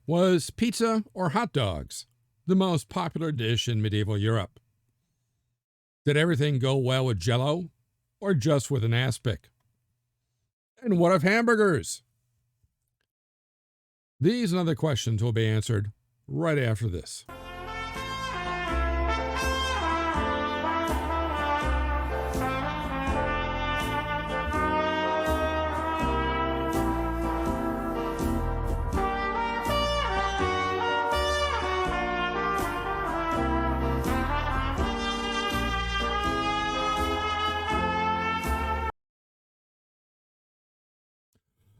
Was pizza or hot dogs the most popular dish in medieval Europe? Did everything go well with Jello or just with an aspic? And what of hamburgers? These and other questions will be answered right after this.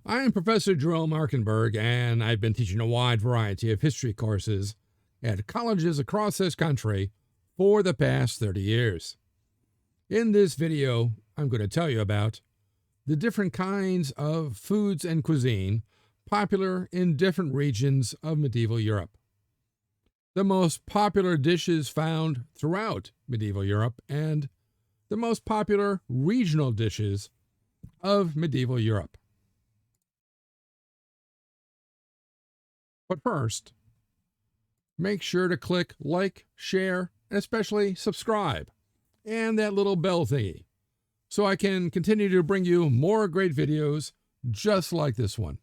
I am Professor Gruel Markenberg, and I've been teaching a wide variety of history courses at colleges across this country for the past 30 years. In this video, I'm going to tell you about the different kinds of foods and cuisine popular in different regions of medieval Europe, the most popular dishes found throughout medieval Europe, and the most popular regional dishes of medieval Europe. But first, make sure to click like, share, and especially subscribe, and that little bell thingy, so I can continue to bring you more great videos just like this one.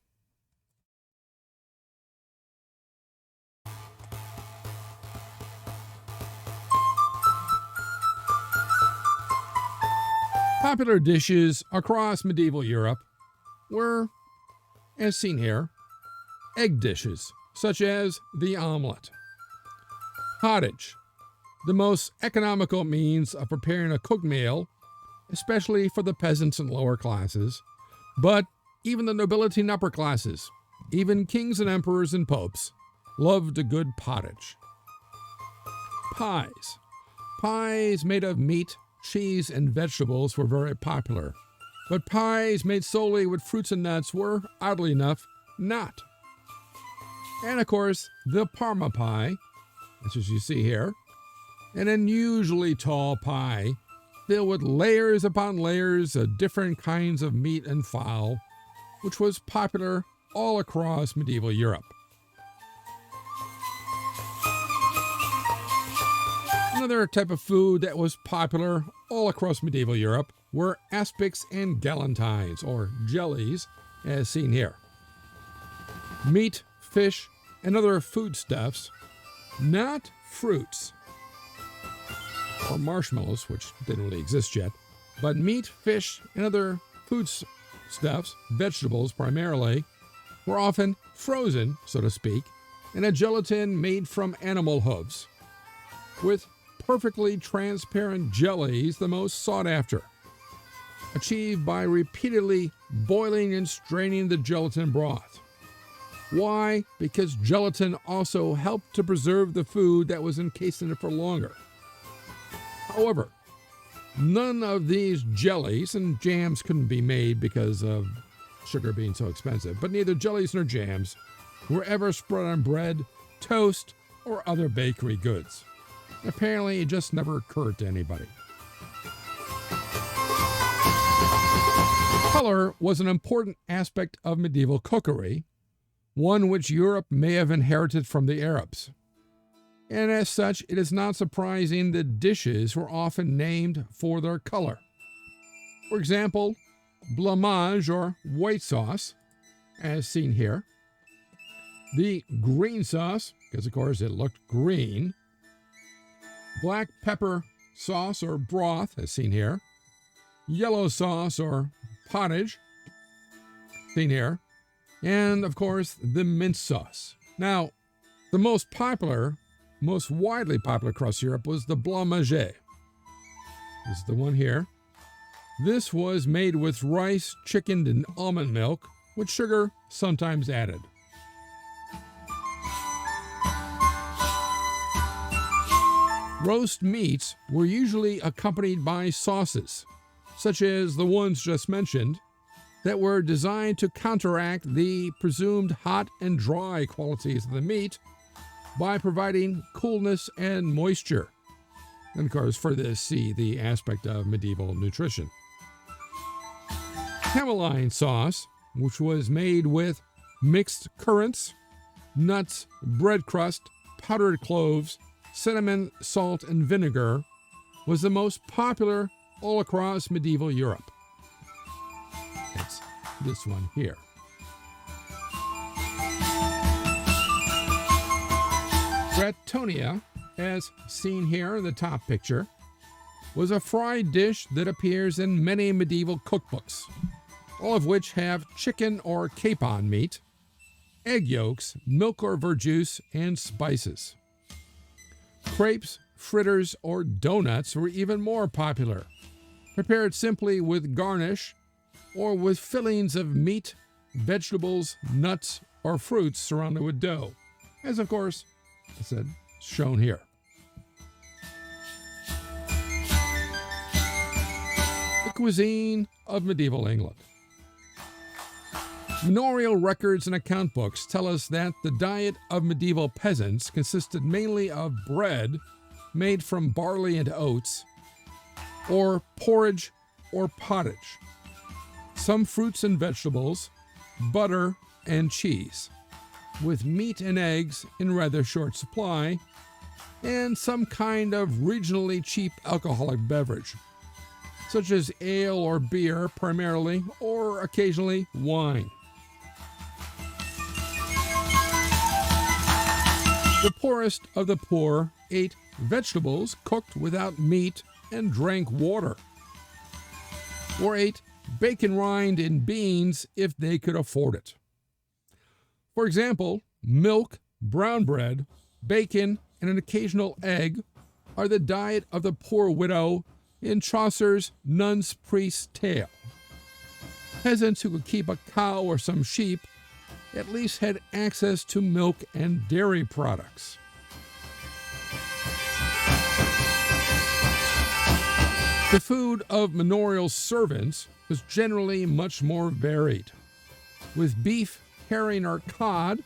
Popular dishes across medieval Europe were, as seen here, egg dishes, such as the omelette. Pottage, the most economical means of preparing a cooked meal, especially for the peasants and lower classes, but even the nobility and upper classes, even kings and emperors and popes, loved a good pottage. Pies. Pies made of meat, cheese, and vegetables were very popular, but pies made solely with fruits and nuts were, oddly enough, not. And of course, the Parma pie, as you see here, an unusually tall pie filled with layers upon layers of different kinds of meat and fowl, which was popular all across medieval Europe. Another type of food that was popular all across medieval Europe were aspics and galantines, or jellies, as seen here. Meat, fish, and other foodstuffs, not fruits or marshmallows, which didn't really exist yet, but meat, fish, and other foodstuffs, vegetables primarily, were often frozen, so to speak, in a gelatin made from animal hooves, with perfectly transparent jellies the most sought after, achieved by repeatedly boiling and straining the gelatin broth. Why? Because gelatin also helped to preserve the food that was encased in it for longer. However, none of these jellies, and jams couldn't be made because of sugar being so expensive, but neither jellies nor jams were ever spread on bread, toast, or other bakery goods. Apparently, it just never occurred to anybody. Color was an important aspect of medieval cookery, one which Europe may have inherited from the Arabs. And as such, it is not surprising that dishes were often named for their color. For example, blancmanger or white sauce, as seen here. The green sauce, because of course it looked green. Black pepper sauce or broth, as seen here. Yellow sauce or pottage, seen here. And, of course, the mint sauce. Now, the most widely popular across Europe was the Blancmanger. This is the one here. This was made with rice, chicken, and almond milk, with sugar sometimes added. Roast meats were usually accompanied by sauces, such as the ones just mentioned, that were designed to counteract the presumed hot and dry qualities of the meat by providing coolness and moisture. And of course, for this, see the aspect of medieval nutrition. Cameline sauce, which was made with mixed currants, nuts, bread crust, powdered cloves, cinnamon, salt, and vinegar was the most popular all across medieval Europe. It's this one here. Gratonea, as seen here in the top picture, was a fried dish that appears in many medieval cookbooks, all of which have chicken or capon meat, egg yolks, milk or verjuice, and spices. Crepes, fritters, or donuts were even more popular, prepared simply with garnish or with fillings of meat, vegetables, nuts, or fruits surrounded with dough, as of course, I said, shown here. The cuisine of medieval England. Manorial records and account books tell us that the diet of medieval peasants consisted mainly of bread made from barley and oats, or porridge or pottage, some fruits and vegetables, butter and cheese, with meat and eggs in rather short supply, and some kind of regionally cheap alcoholic beverage, such as ale or beer primarily, or occasionally wine. The poorest of the poor ate vegetables cooked without meat and drank water, or ate bacon rind and beans if they could afford it. For example, milk, brown bread, bacon, and an occasional egg are the diet of the poor widow in Chaucer's Nun's Priest's Tale. Peasants who could keep a cow or some sheep at least had access to milk and dairy products. The food of manorial servants was generally much more varied, with beef, herring, or cod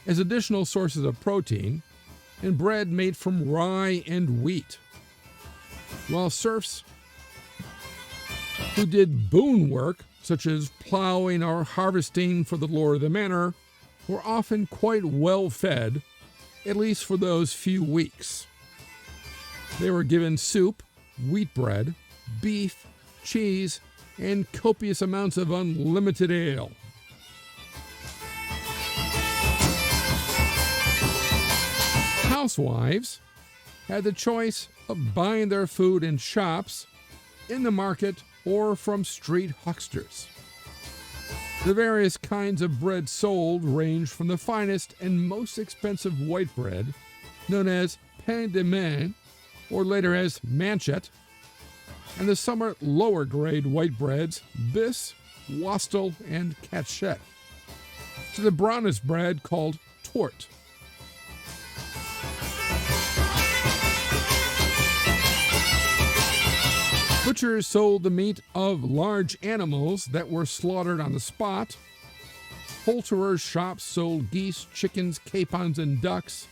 as additional sources of protein, and bread made from rye and wheat, while serfs who did boon work, such as plowing or harvesting for the lord of the manor, were often quite well fed, at least for those few weeks. They were given soup, wheat bread, beef, cheese, and copious amounts of unlimited ale. Housewives had the choice of buying their food in shops, in the market, or from street hucksters. The various kinds of bread sold ranged from the finest and most expensive white bread, known as pain de main, or later as manchet, and the somewhat lower grade white breads, bis, wastel, and cachet, to the brownest bread called tourt. Butchers sold the meat of large animals that were slaughtered on the spot. Poulterers' shops sold geese, chickens, capons, and ducks,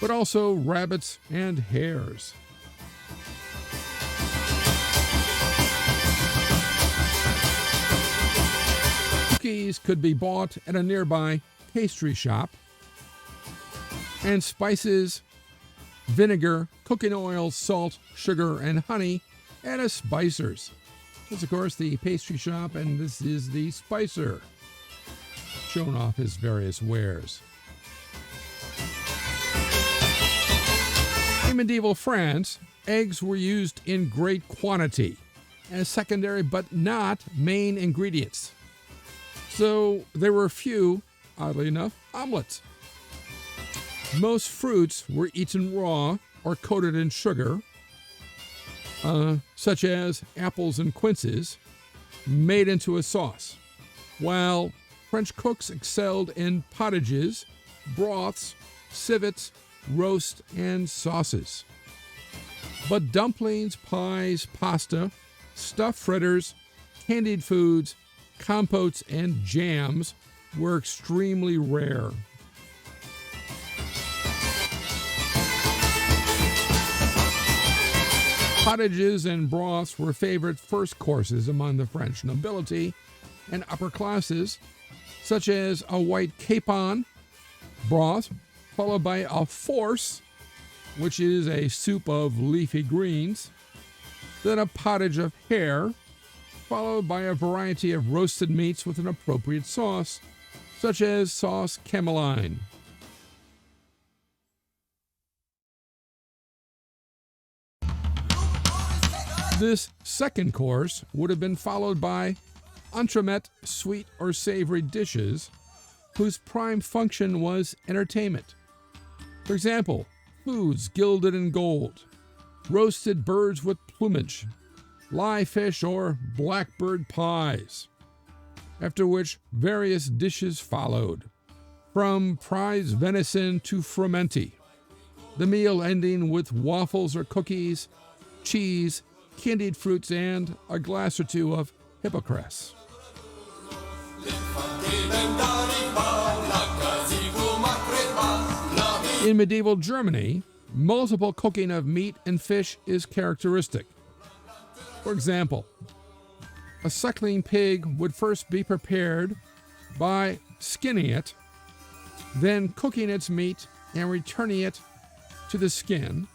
but also rabbits and hares. Cookies could be bought at a nearby pastry shop, and spices, vinegar, cooking oil, salt, sugar, and honey at a spicer's. This, of course, the pastry shop, and this is the spicer, showing off his various wares. In medieval France, eggs were used in great quantity as secondary but not main ingredients. So there were few, oddly enough, omelettes. Most fruits were eaten raw or coated in sugar, such as apples and quinces, made into a sauce, while French cooks excelled in pottages, broths, civets, roast, and sauces. But dumplings, pies, pasta, stuffed fritters, candied foods, compotes, and jams were extremely rare. Pottages and broths were favorite first courses among the French nobility and upper classes, such as a white capon, broth, followed by a force, which is a soup of leafy greens, then a pottage of hare, followed by a variety of roasted meats with an appropriate sauce, such as sauce Cameline. This second course would have been followed by entremet, sweet or savory dishes, whose prime function was entertainment. For example, foods gilded in gold, roasted birds with plumage, live fish or blackbird pies, after which various dishes followed, from prize venison to frumenti, the meal ending with waffles or cookies, cheese, candied fruits, and a glass or two of hippocras. In medieval Germany, multiple cooking of meat and fish is characteristic. For example, a suckling pig would first be prepared by skinning it, then cooking its meat and returning it to the skin,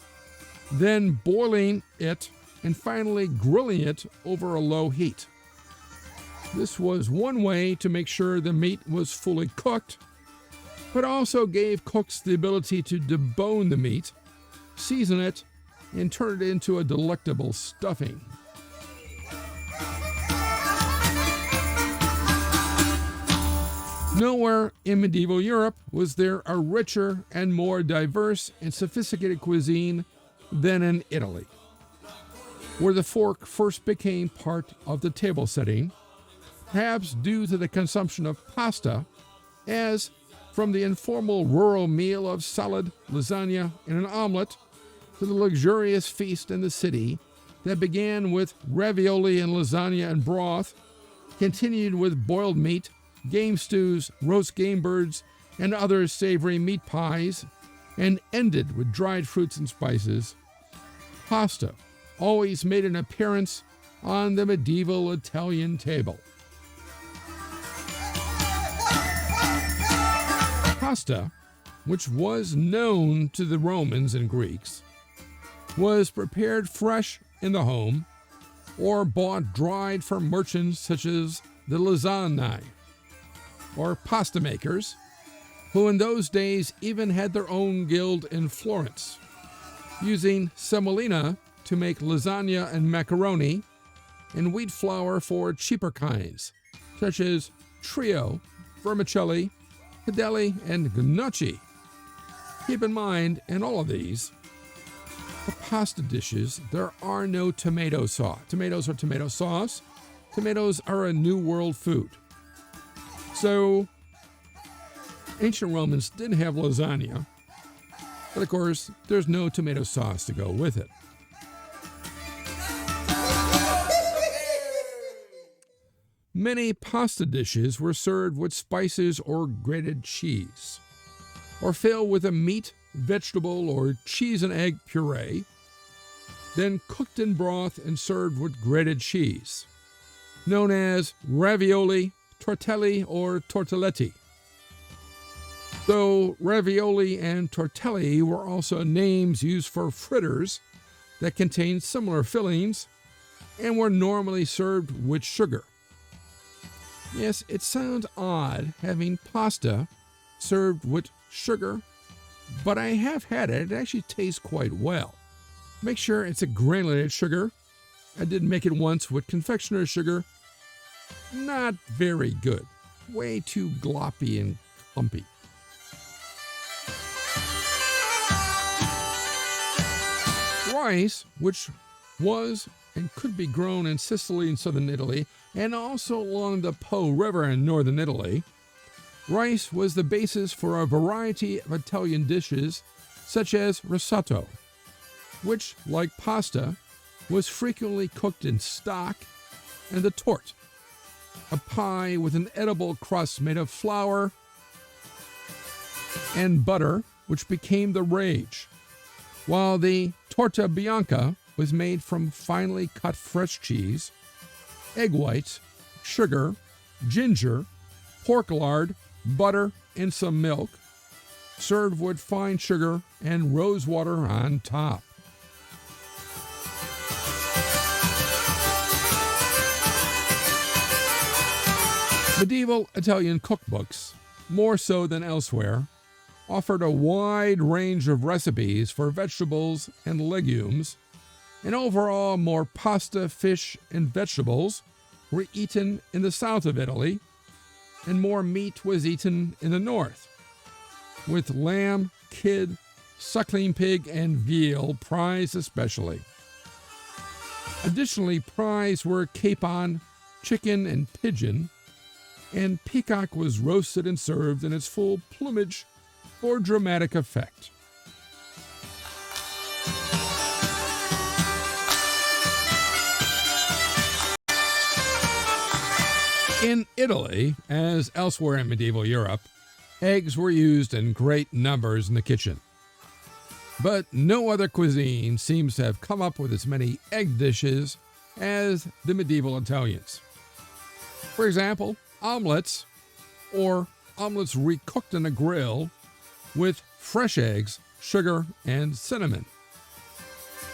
then boiling it, and finally grilling it over a low heat. This was one way to make sure the meat was fully cooked, but also gave cooks the ability to debone the meat, season it, and turn it into a delectable stuffing. Nowhere in medieval Europe was there a richer and more diverse and sophisticated cuisine than in Italy, where the fork first became part of the table setting, perhaps due to the consumption of pasta, as from the informal rural meal of salad, lasagna, and an omelet, to the luxurious feast in the city that began with ravioli and lasagna and broth, continued with boiled meat, game stews, roast game birds, and other savory meat pies, and ended with dried fruits and spices. Pasta always made an appearance on the medieval Italian table. Pasta, which was known to the Romans and Greeks, was prepared fresh in the home or bought dried from merchants such as the lasagne, or pasta makers, who in those days even had their own guild in Florence, using semolina to make lasagna and macaroni, and wheat flour for cheaper kinds, such as trio, vermicelli, padelle, and gnocchi. Keep in mind, in all of these, the pasta dishes, there are no tomato sauce. Tomatoes are tomato sauce. Tomatoes are a New World food. So, ancient Romans did have lasagna, but of course, there's no tomato sauce to go with it. Many pasta dishes were served with spices or grated cheese, or filled with a meat, vegetable, or cheese and egg puree, then cooked in broth and served with grated cheese, known as ravioli, tortelli, or tortelletti. Though ravioli and tortelli were also names used for fritters that contained similar fillings and were normally served with sugar. Yes, it sounds odd having pasta served with sugar, but I have had it. It actually tastes quite well. Make sure it's a granulated sugar. I did make it once with confectioner's sugar. Not very good. Way too gloppy and clumpy. Rice, which was and could be grown in Sicily and southern Italy, and also along the Po River in northern Italy, rice was the basis for a variety of Italian dishes, such as risotto, which, like pasta, was frequently cooked in stock, and the torte, a pie with an edible crust made of flour and butter, which became the rage, while the torta bianca was made from finely cut fresh cheese, egg whites, sugar, ginger, pork lard, butter, and some milk, served with fine sugar and rose water on top. Medieval Italian cookbooks, more so than elsewhere, offered a wide range of recipes for vegetables and legumes, and overall more pasta, fish, and vegetables were eaten in the south of Italy, and more meat was eaten in the north, with lamb, kid, suckling pig, and veal prized especially. Additionally, prized were capon, chicken, and pigeon, and peacock was roasted and served in its full plumage for dramatic effect. In Italy, as elsewhere in medieval Europe, eggs were used in great numbers in the kitchen. But no other cuisine seems to have come up with as many egg dishes as the medieval Italians. For example, omelettes, or omelets recooked in a grill with fresh eggs, sugar, and cinnamon.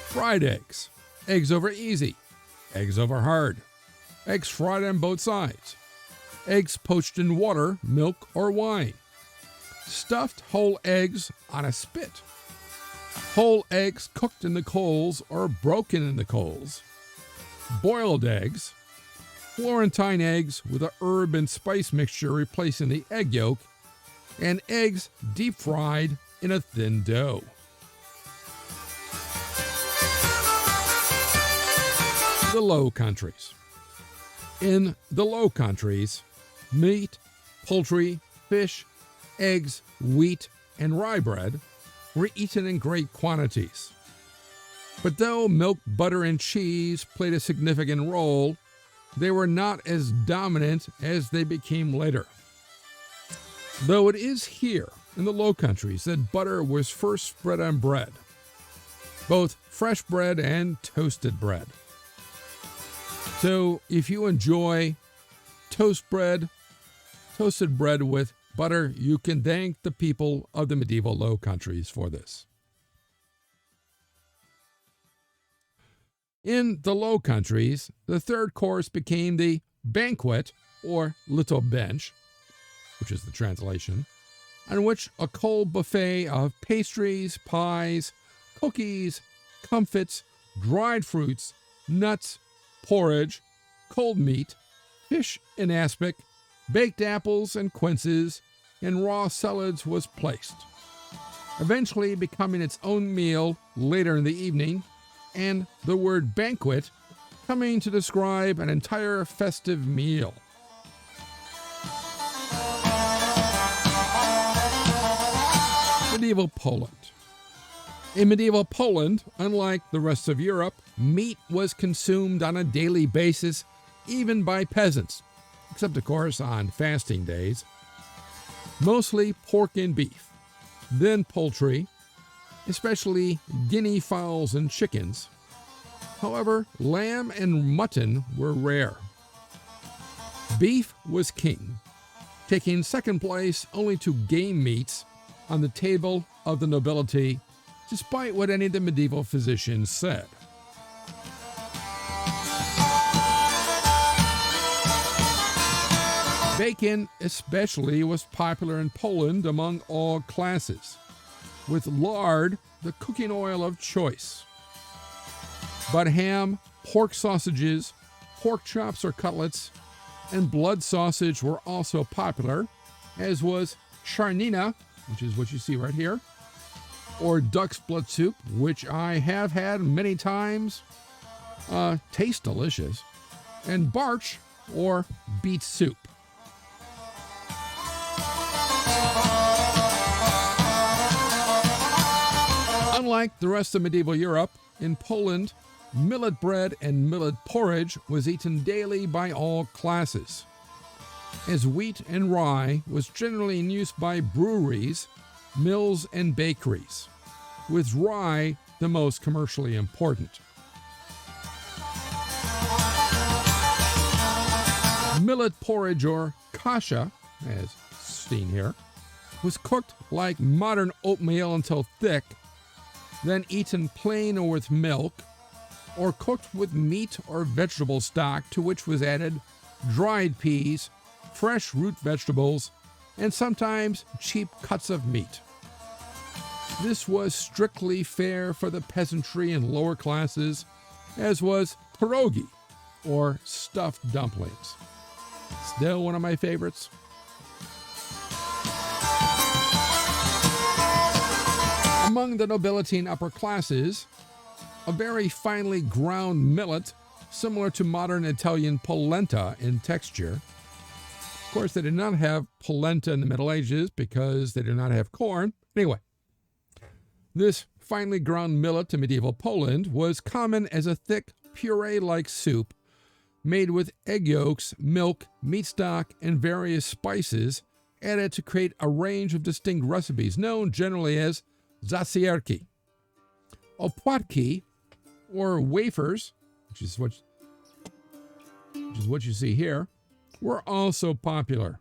Fried eggs, eggs over easy, eggs over hard, eggs fried on both sides, eggs poached in water, milk, or wine, stuffed whole eggs on a spit, whole eggs cooked in the coals or broken in the coals, boiled eggs, Florentine eggs with a herb and spice mixture replacing the egg yolk, and eggs deep fried in a thin dough. The Low Countries. In the Low Countries, meat, poultry, fish, eggs, wheat, and rye bread were eaten in great quantities. But though milk, butter, and cheese played a significant role, they were not as dominant as they became later. Though it is here in the Low Countries that butter was first spread on bread, both fresh bread and toasted bread. So if you enjoy toasted bread with butter, you can thank the people of the medieval Low Countries for this. In the Low Countries, the third course became the banquet, or little bench, which is the translation, on which a cold buffet of pastries, pies, cookies, comfits, dried fruits, nuts, porridge, cold meat, fish in aspic, baked apples and quinces, and raw salads was placed, eventually becoming its own meal later in the evening, and the word banquet coming to describe an entire festive meal. Medieval Poland. In medieval Poland, unlike the rest of Europe, meat was consumed on a daily basis, even by peasants, except of course on fasting days. Mostly pork and beef, then poultry, especially guinea fowls and chickens. However, lamb and mutton were rare. Beef was king, taking second place only to game meats on the table of the nobility, despite what any of the medieval physicians said. Bacon especially was popular in Poland among all classes, with lard the cooking oil of choice. But ham, pork sausages, pork chops or cutlets, and blood sausage were also popular, as was charnina, which is what you see right here, or duck's blood soup, which I have had many times. Tastes delicious. And barch, or beet soup. Unlike the rest of medieval Europe, in Poland, millet bread and millet porridge was eaten daily by all classes, as wheat and rye was generally in use by breweries, mills, and bakeries, with rye the most commercially important. Millet porridge, or kasha, as seen here, was cooked like modern oatmeal until thick, then eaten plain or with milk, or cooked with meat or vegetable stock, to which was added dried peas, fresh root vegetables, and sometimes cheap cuts of meat. This was strictly fare for the peasantry and lower classes, as was pierogi, or stuffed dumplings. Still one of my favorites. Among the nobility and upper classes, a very finely ground millet, similar to modern Italian polenta in texture. Of course, they did not have polenta in the Middle Ages because they did not have corn. Anyway, this finely ground millet in medieval Poland was common as a thick puree-like soup made with egg yolks, milk, meat stock, and various spices added to create a range of distinct recipes known generally as zasierki. Opłatki, or wafers, which is what you see here, were also popular.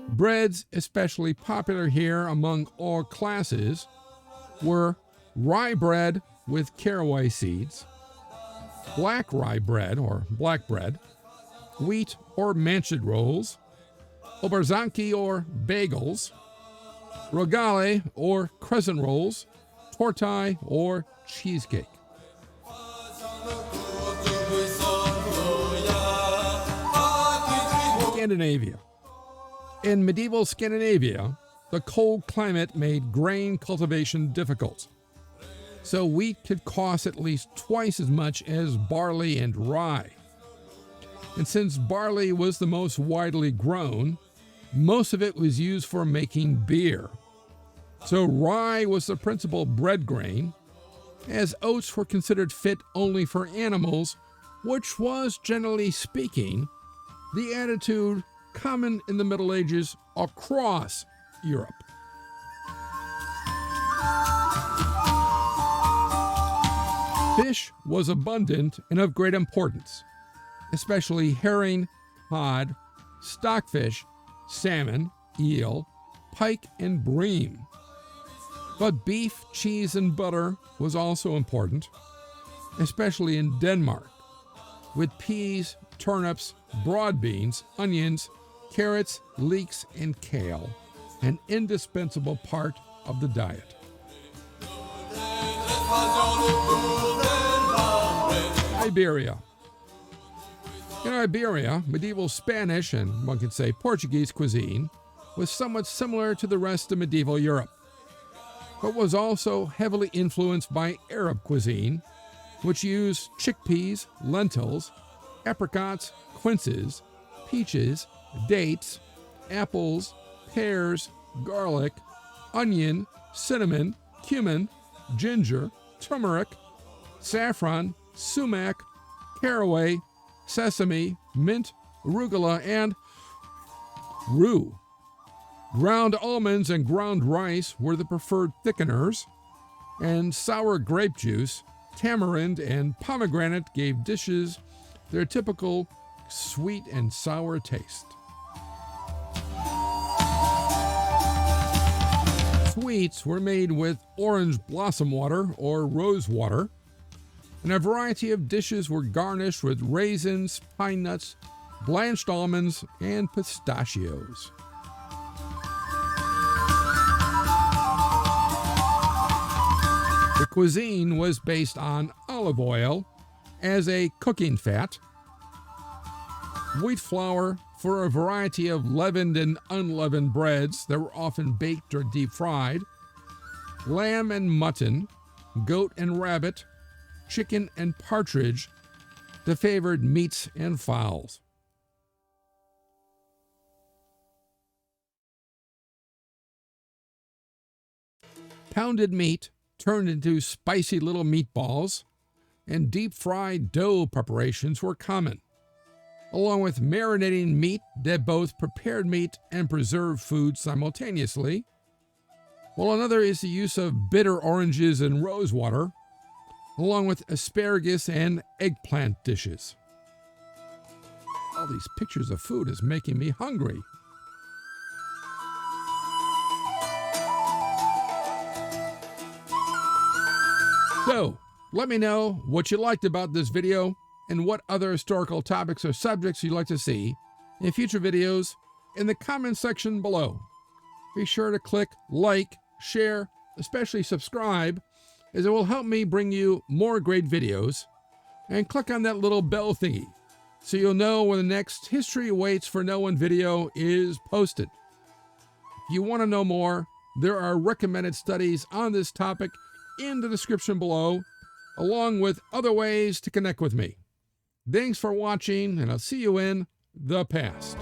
Breads, especially popular here among all classes, were rye bread with caraway seeds, black rye bread or black bread, wheat or manchet rolls, oberzanki or bagels, rogale or crescent rolls, tortai or cheesecake. Scandinavia. In medieval Scandinavia, the cold climate made grain cultivation difficult, so wheat could cost at least twice as much as barley and rye. And since barley was the most widely grown, most of it was used for making beer. So rye was the principal bread grain, as oats were considered fit only for animals, which was, generally speaking, the attitude common in the Middle Ages across Europe. Fish was abundant and of great importance, especially herring, cod, stockfish, salmon, eel, pike, and bream. But beef, cheese, and butter was also important, especially in Denmark, with peas, turnips, broad beans, onions, carrots, leeks, and kale, an indispensable part of the diet. Iberia. In Iberia, medieval Spanish and one could say Portuguese cuisine was somewhat similar to the rest of medieval Europe, but was also heavily influenced by Arab cuisine, which used chickpeas, lentils, apricots, quinces, peaches, dates, apples, pears, garlic, onion, cinnamon, cumin, ginger, turmeric, saffron, sumac, caraway, sesame, mint, arugula, and rue. Ground almonds and ground rice were the preferred thickeners, and sour grape juice, tamarind, and pomegranate gave dishes their typical sweet and sour taste. Sweets were made with orange blossom water or rose water, and a variety of dishes were garnished with raisins, pine nuts, blanched almonds, and pistachios. The cuisine was based on olive oil as a cooking fat, wheat flour for a variety of leavened and unleavened breads that were often baked or deep fried, lamb and mutton, goat and rabbit, chicken and partridge, the favored meats and fowls. Pounded meat turned into spicy little meatballs, and deep-fried dough preparations were common, along with marinating meat that both prepared meat and preserved food simultaneously, while another is the use of bitter oranges and rose water, along with asparagus and eggplant dishes. All these pictures of food is making me hungry. So, let me know what you liked about this video and what other historical topics or subjects you'd like to see in future videos in the comment section below. Be sure to click like, share, especially subscribe, as it will help me bring you more great videos, and click on that little bell thingy so you'll know when the next History Waits for No One video is posted. If you want to know more, there are recommended studies on this topic in the description below, along with other ways to connect with me. Thanks for watching, and I'll see you in the past.